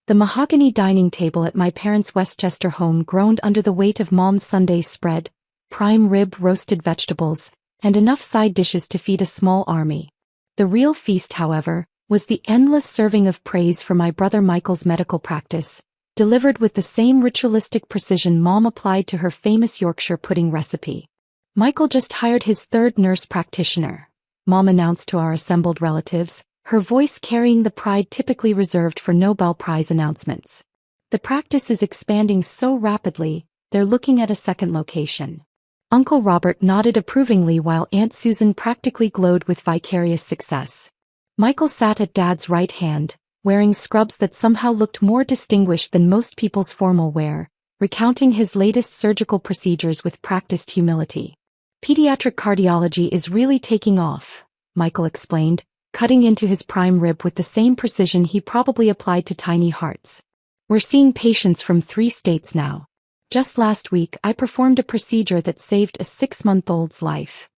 The mahogany dining table at my parents' Westchester home groaned under the weight of Mom's Sunday spread, prime rib, roasted vegetables, and enough side dishes to feed a small army. The real feast, however, was the endless serving of praise for my brother Michael's medical practice, delivered with the same ritualistic precision Mom applied to her famous Yorkshire pudding recipe. "Michael just hired his third nurse practitioner," Mom announced to our assembled relatives, her voice carrying the pride typically reserved for Nobel Prize announcements. "The practice is expanding so rapidly, they're looking at a second location." Uncle Robert nodded approvingly while Aunt Susan practically glowed with vicarious success. Michael sat at Dad's right hand, wearing scrubs that somehow looked more distinguished than most people's formal wear, recounting his latest surgical procedures with practiced humility. "Pediatric cardiology is really taking off," Michael explained, cutting into his prime rib with the same precision he probably applied to tiny hearts. "We're seeing patients from 3 states now. Just last week I performed a procedure that saved a 6-month-old's life."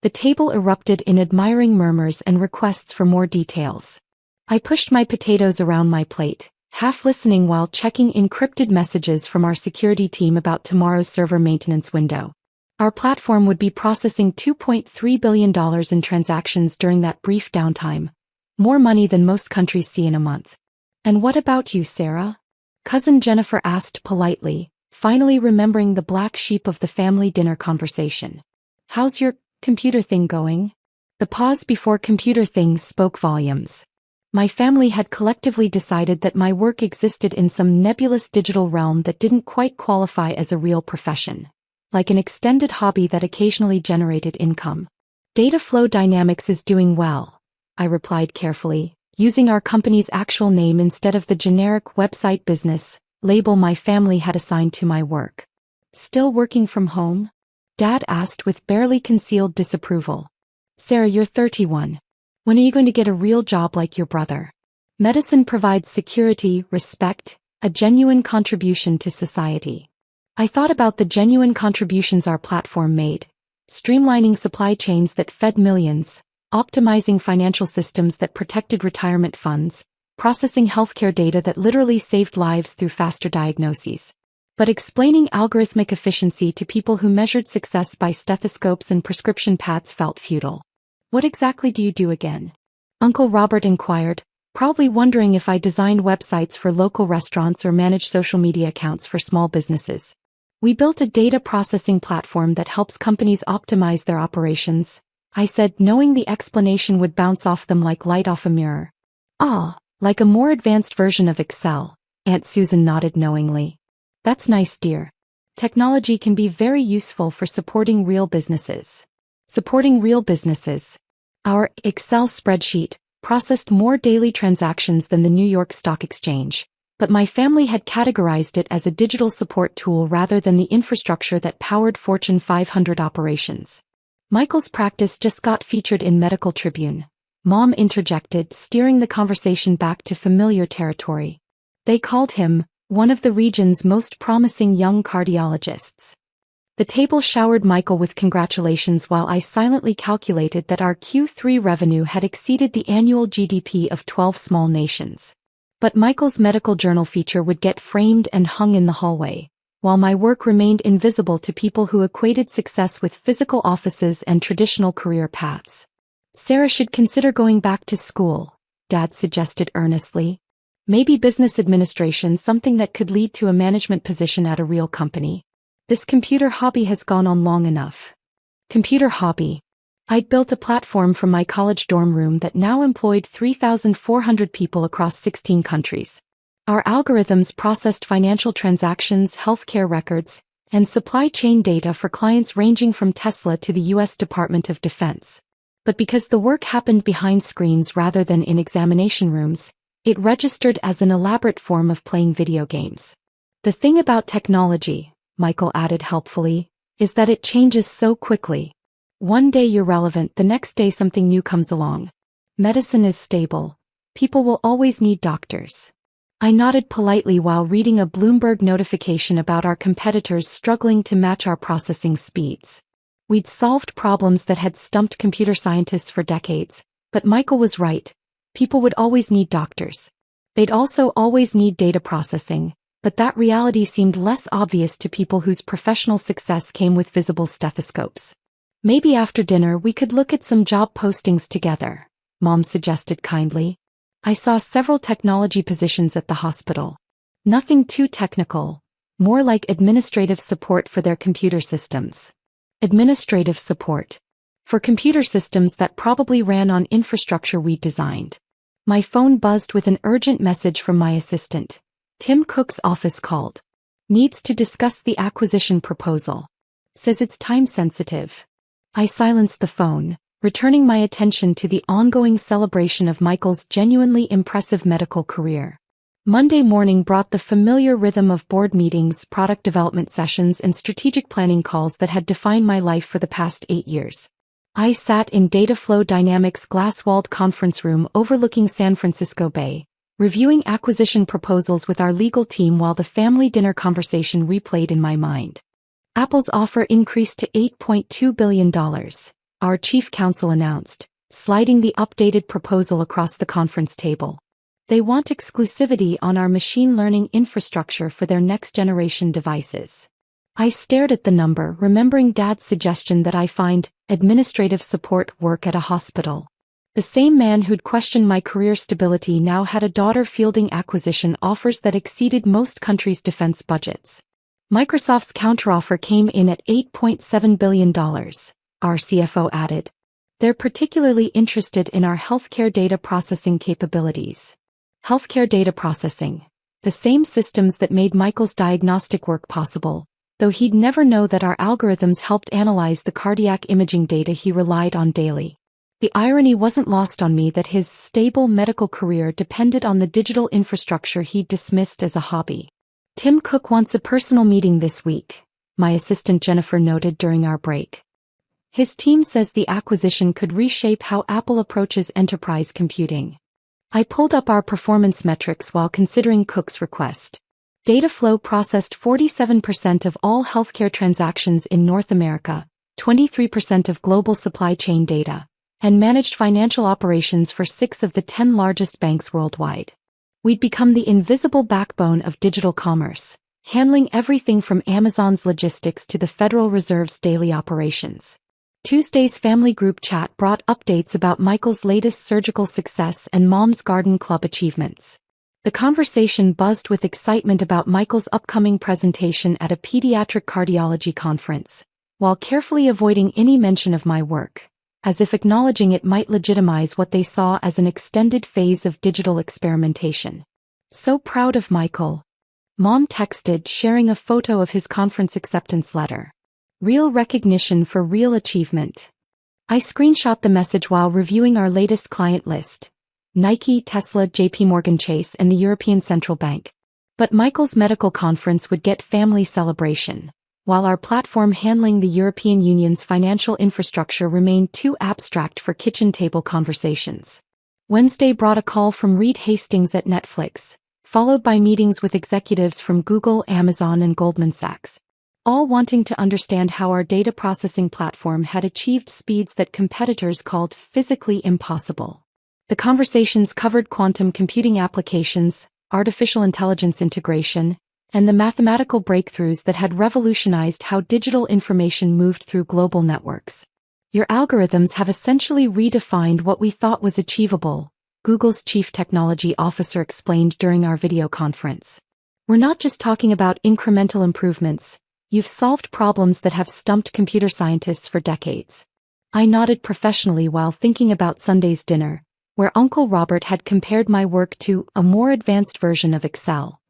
The table erupted in admiring murmurs and requests for more details. I pushed my potatoes around my plate, half listening while checking encrypted messages from our security team about tomorrow's server maintenance window. Our platform would be processing $2.3 billion in transactions during that brief downtime, more money than most countries see in a month. "And what about you, Sarah?" Cousin Jennifer asked politely, finally remembering the black sheep of the family dinner conversation. "How's your computer thing going?" The pause before computer things spoke volumes. My family had collectively decided that my work existed in some nebulous digital realm that didn't quite qualify as a real profession, like an extended hobby that occasionally generated income. "Data flow dynamics is doing well," I replied carefully, using our company's actual name instead of the generic website business label my family had assigned to my work. "Still working from home?" Dad asked with barely concealed disapproval. "Sarah, you're 31. When are you going to get a real job like your brother? Medicine provides security, respect, a genuine contribution to society." I thought about the genuine contributions our platform made, streamlining supply chains that fed millions, optimizing financial systems that protected retirement funds, processing healthcare data that literally saved lives through faster diagnoses. But explaining algorithmic efficiency to people who measured success by stethoscopes and prescription pads felt futile. "What exactly do you do again?" Uncle Robert inquired, probably wondering if I designed websites for local restaurants or managed social media accounts for small businesses. "We built a data processing platform that helps companies optimize their operations," I said, knowing the explanation would bounce off them like light off a mirror. "Ah, like a more advanced version of Excel," Aunt Susan nodded knowingly. "That's nice, dear. Technology can be very useful for supporting real businesses." Supporting real businesses. Our Excel spreadsheet processed more daily transactions than the New York Stock Exchange, but my family had categorized it as a digital support tool rather than the infrastructure that powered Fortune 500 operations. "Michael's practice just got featured in Medical Tribune," Mom interjected, steering the conversation back to familiar territory. "They called him one of the region's most promising young cardiologists." The table showered Michael with congratulations while I silently calculated that our Q3 revenue had exceeded the annual GDP of 12 small nations. But Michael's medical journal feature would get framed and hung in the hallway, while my work remained invisible to people who equated success with physical offices and traditional career paths. "Sarah should consider going back to school," Dad suggested earnestly. "Maybe business administration, something that could lead to a management position at a real company. This computer hobby has gone on long enough." Computer hobby. I'd built a platform from my college dorm room that now employed 3,400 people across 16 countries. Our algorithms processed financial transactions, healthcare records, and supply chain data for clients ranging from Tesla to the U.S. Department of Defense. But because the work happened behind screens rather than in examination rooms, it registered as an elaborate form of playing video games. "The thing about technology," Michael added helpfully, "is that it changes so quickly. One day you're relevant, the next day something new comes along. Medicine is stable. People will always need doctors." I nodded politely while reading a Bloomberg notification about our competitors struggling to match our processing speeds. We'd solved problems that had stumped computer scientists for decades, but Michael was right. People would always need doctors. They'd also always need data processing, but that reality seemed less obvious to people whose professional success came with visible stethoscopes. Maybe after dinner we could look at some job postings together, Mom suggested kindly. I saw several technology positions at the hospital. Nothing too technical, more like administrative support for their computer systems. Administrative support. For computer systems that probably ran on infrastructure we designed. My phone buzzed with an urgent message from my assistant. Tim Cook's office called. Needs to discuss the acquisition proposal. Says it's time-sensitive. I silenced the phone, returning my attention to the ongoing celebration of Michael's genuinely impressive medical career. Monday morning brought the familiar rhythm of board meetings, product development sessions, and strategic planning calls that had defined my life for the past 8 years. I sat in Dataflow Dynamics' glass-walled conference room overlooking San Francisco Bay, reviewing acquisition proposals with our legal team while the family dinner conversation replayed in my mind. Apple's offer increased to $8.2 billion, our chief counsel announced, sliding the updated proposal across the conference table. They want exclusivity on our machine learning infrastructure for their next-generation devices. I stared at the number, remembering Dad's suggestion that I find administrative support work at a hospital. The same man who'd questioned my career stability now had a daughter fielding acquisition offers that exceeded most countries' defense budgets. Microsoft's counteroffer came in at $8.7 billion, our CFO added. They're particularly interested in our healthcare data processing capabilities. Healthcare data processing. The same systems that made Michael's diagnostic work possible, though he'd never know that our algorithms helped analyze the cardiac imaging data he relied on daily. The irony wasn't lost on me that his stable medical career depended on the digital infrastructure he'd dismissed as a hobby. Tim Cook wants a personal meeting this week, my assistant Jennifer noted during our break. His team says the acquisition could reshape how Apple approaches enterprise computing. I pulled up our performance metrics while considering Cook's request. Dataflow processed 47% of all healthcare transactions in North America, 23% of global supply chain data, and managed financial operations for 6 of the 10 largest banks worldwide. We'd become the invisible backbone of digital commerce, handling everything from Amazon's logistics to the Federal Reserve's daily operations. Tuesday's family group chat brought updates about Michael's latest surgical success and Mom's garden club achievements. The conversation buzzed with excitement about Michael's upcoming presentation at a pediatric cardiology conference, while carefully avoiding any mention of my work, as if acknowledging it might legitimize what they saw as an extended phase of digital experimentation. So proud of Michael. Mom texted, sharing a photo of his conference acceptance letter. Real recognition for real achievement. I screenshot the message while reviewing our latest client list. Nike, Tesla, JPMorgan Chase, and the European Central Bank. But Michael's medical conference would get family celebration, while our platform handling the European Union's financial infrastructure remained too abstract for kitchen table conversations. Wednesday brought a call from Reed Hastings at Netflix, followed by meetings with executives from Google, Amazon, and Goldman Sachs, all wanting to understand how our data processing platform had achieved speeds that competitors called physically impossible. The conversations covered quantum computing applications, artificial intelligence integration, and the mathematical breakthroughs that had revolutionized how digital information moved through global networks. Your algorithms have essentially redefined what we thought was achievable, Google's chief technology officer explained during our video conference. We're not just talking about incremental improvements, you've solved problems that have stumped computer scientists for decades. I nodded professionally while thinking about Sunday's dinner, where Uncle Robert had compared my work to a more advanced version of Excel.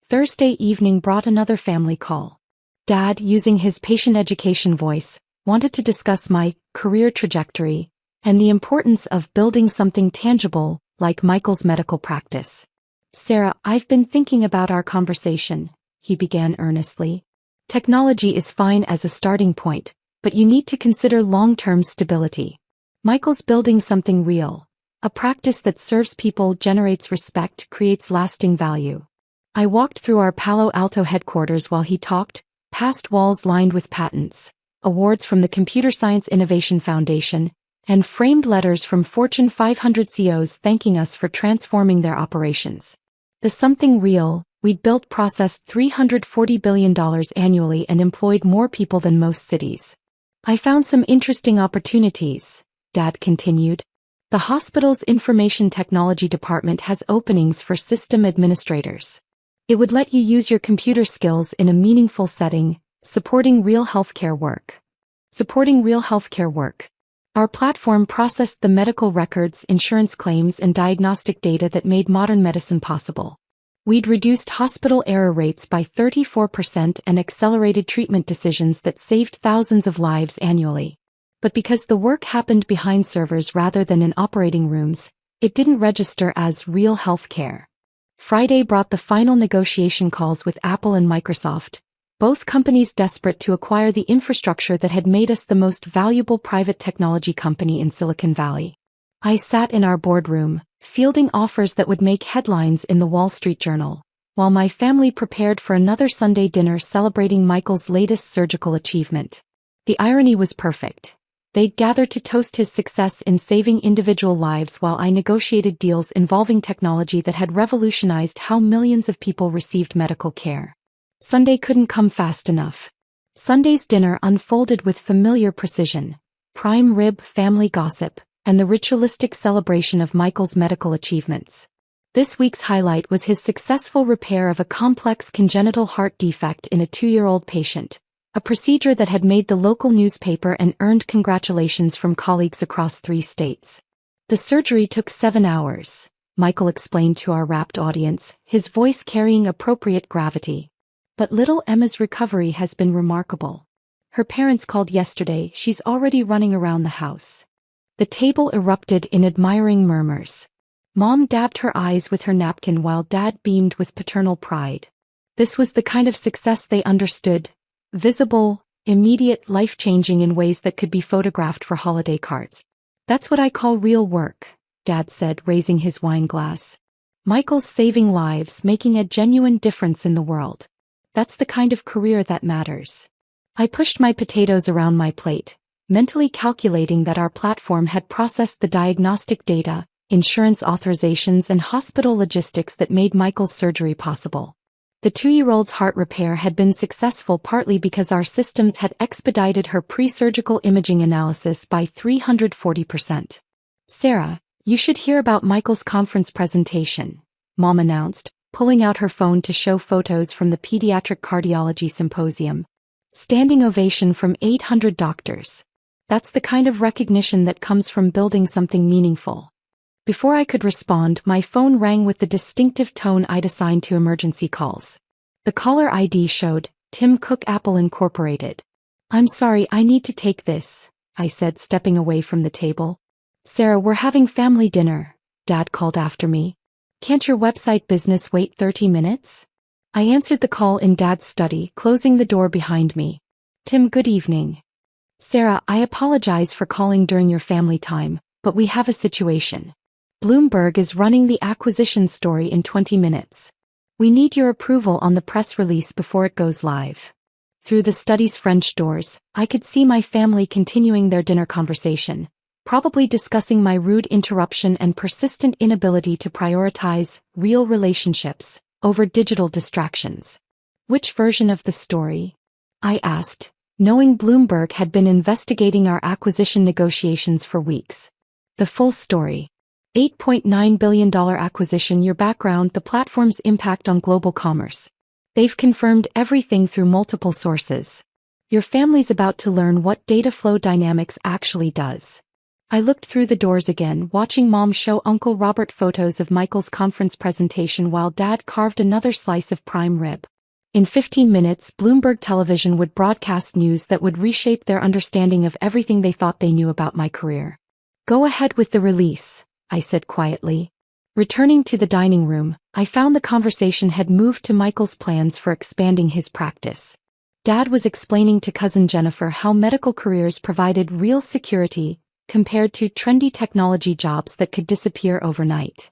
Thursday evening brought another family call. Dad, using his patient education voice, wanted to discuss my career trajectory and the importance of building something tangible, like Michael's medical practice. Sarah, I've been thinking about our conversation, he began earnestly. Technology is fine as a starting point, but you need to consider long-term stability. Michael's building something real. A practice that serves people, generates respect, creates lasting value. I walked through our Palo Alto headquarters while he talked, past walls lined with patents, awards from the Computer Science Innovation Foundation, and framed letters from Fortune 500 CEOs thanking us for transforming their operations. The something real, we'd built processed $340 billion annually and employed more people than most cities. I found some interesting opportunities, Dad continued. The hospital's information technology department has openings for system administrators. It would let you use your computer skills in a meaningful setting, supporting real healthcare work. Our platform processed the medical records, insurance claims, and diagnostic data that made modern medicine possible. We'd reduced hospital error rates by 34% and accelerated treatment decisions that saved thousands of lives annually. But because the work happened behind servers rather than in operating rooms, it didn't register as real healthcare. Friday brought the final negotiation calls with Apple and Microsoft, both companies desperate to acquire the infrastructure that had made us the most valuable private technology company in Silicon Valley. I sat in our boardroom, fielding offers that would make headlines in the Wall Street Journal, while my family prepared for another Sunday dinner celebrating Michael's latest surgical achievement. The irony was perfect. They'd gathered to toast his success in saving individual lives while I negotiated deals involving technology that had revolutionized how millions of people received medical care. Sunday couldn't come fast enough. Sunday's dinner unfolded with familiar precision: prime rib, family gossip, and the ritualistic celebration of Michael's medical achievements. This week's highlight was his successful repair of a complex congenital heart defect in a 2-year-old patient, a procedure that had made the local newspaper and earned congratulations from colleagues across 3 states. The surgery took 7 hours, Michael explained to our rapt audience, his voice carrying appropriate gravity. But little Emma's recovery has been remarkable. Her parents called yesterday. She's already running around the house. The table erupted in admiring murmurs. Mom dabbed her eyes with her napkin while Dad beamed with paternal pride. This was the kind of success they understood: visible, immediate, life-changing in ways that could be photographed for holiday cards. That's what I call real work, Dad said, raising his wine glass. Michael's saving lives, making a genuine difference in the world. That's the kind of career that matters. I pushed my potatoes around my plate, mentally calculating that our platform had processed the diagnostic data, insurance authorizations, and hospital logistics that made Michael's surgery possible. The 2-year-old's heart repair had been successful partly because our systems had expedited her pre-surgical imaging analysis by 340%. Sarah, you should hear about Michael's conference presentation, Mom announced, pulling out her phone to show photos from the Pediatric Cardiology Symposium. Standing ovation from 800 doctors. That's the kind of recognition that comes from building something meaningful. Before I could respond, my phone rang with the distinctive tone I'd assigned to emergency calls. The caller ID showed, Tim Cook, Apple Incorporated. I'm sorry, I need to take this, I said, stepping away from the table. Sarah, we're having family dinner, Dad called after me. Can't your website business wait 30 minutes? I answered the call in Dad's study, closing the door behind me. Tim, good evening. Sarah, I apologize for calling during your family time, but we have a situation. Bloomberg is running the acquisition story in 20 minutes. We need your approval on the press release before it goes live. Through the study's French doors, I could see my family continuing their dinner conversation, probably discussing my rude interruption and persistent inability to prioritize real relationships over digital distractions. Which version of the story? I asked, knowing Bloomberg had been investigating our acquisition negotiations for weeks. The full story. $8.9 billion acquisition. Your background, the platform's impact on global commerce. They've confirmed everything through multiple sources. Your family's about to learn what data flow dynamics actually does. I looked through the doors again, watching Mom show Uncle Robert photos of Michael's conference presentation while Dad carved another slice of prime rib. In 15 minutes, Bloomberg Television would broadcast news that would reshape their understanding of everything they thought they knew about my career. Go ahead with the release, I said quietly. Returning to the dining room, I found the conversation had moved to Michael's plans for expanding his practice. Dad was explaining to cousin Jennifer how medical careers provided real security compared to trendy technology jobs that could disappear overnight.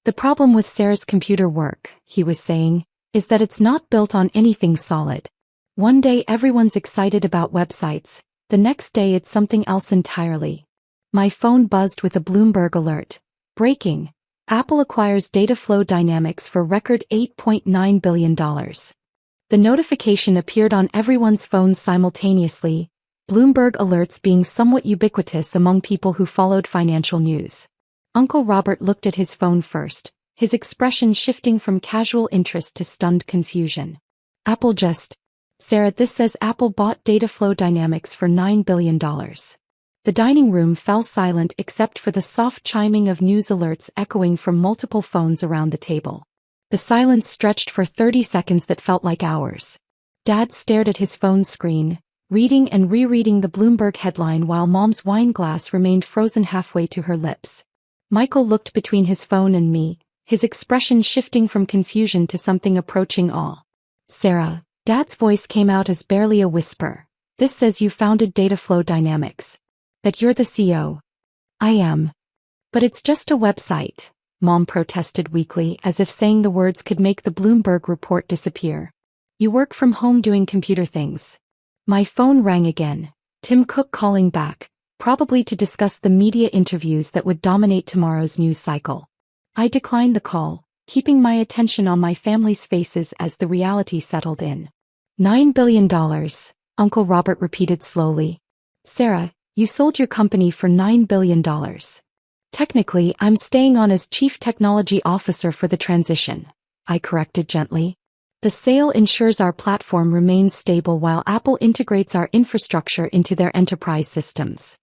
The problem with Sarah's computer work, he was saying, is that it's not built on anything solid. One day everyone's excited about websites, the next day it's something else entirely. My phone buzzed with a Bloomberg alert. Breaking. Apple acquires data flow dynamics for record $8.9 billion. The notification appeared on everyone's phones simultaneously, Bloomberg alerts being somewhat ubiquitous among people who followed financial news. Uncle Robert looked at his phone first, his expression shifting from casual interest to stunned confusion. Apple just... Sarah, this says Apple bought data flow dynamics for $9 billion. The dining room fell silent except for the soft chiming of news alerts echoing from multiple phones around the table. The silence stretched for 30 seconds that felt like hours. Dad stared at his phone screen, reading and rereading the Bloomberg headline while Mom's wine glass remained frozen halfway to her lips. Michael looked between his phone and me, his expression shifting from confusion to something approaching awe. Sarah, Dad's voice came out as barely a whisper. This says you founded Data Flow Dynamics. That you're the CEO. I am. But it's just a website, Mom protested weakly as if saying the words could make the Bloomberg report disappear. You work from home doing computer things. My phone rang again, Tim Cook calling back, probably to discuss the media interviews that would dominate tomorrow's news cycle. I declined the call, keeping my attention on my family's faces as the reality settled in. $9 billion, Uncle Robert repeated slowly. Sarah, you sold your company for $9 billion. Technically, I'm staying on as Chief Technology Officer for the transition, I corrected gently. The sale ensures our platform remains stable while Apple integrates our infrastructure into their enterprise systems.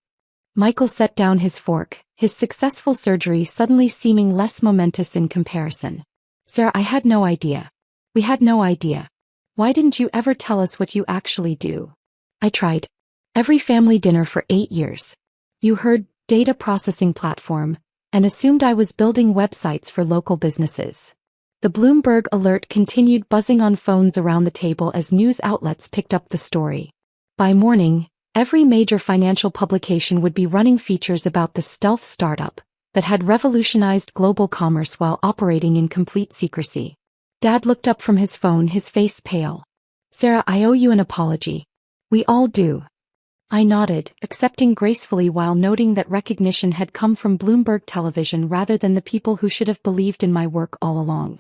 Michael set down his fork, his successful surgery suddenly seeming less momentous in comparison. Sarah, I had no idea. We had no idea. Why didn't you ever tell us what you actually do? I tried. Every family dinner for 8 years. You heard data processing platform and assumed I was building websites for local businesses. The Bloomberg alert continued buzzing on phones around the table as news outlets picked up the story. By morning, every major financial publication would be running features about the stealth startup that had revolutionized global commerce while operating in complete secrecy. Dad looked up from his phone, his face pale. Sarah, I owe you an apology. We all do. I nodded, accepting gracefully while noting that recognition had come from Bloomberg television rather than the people who should have believed in my work all along.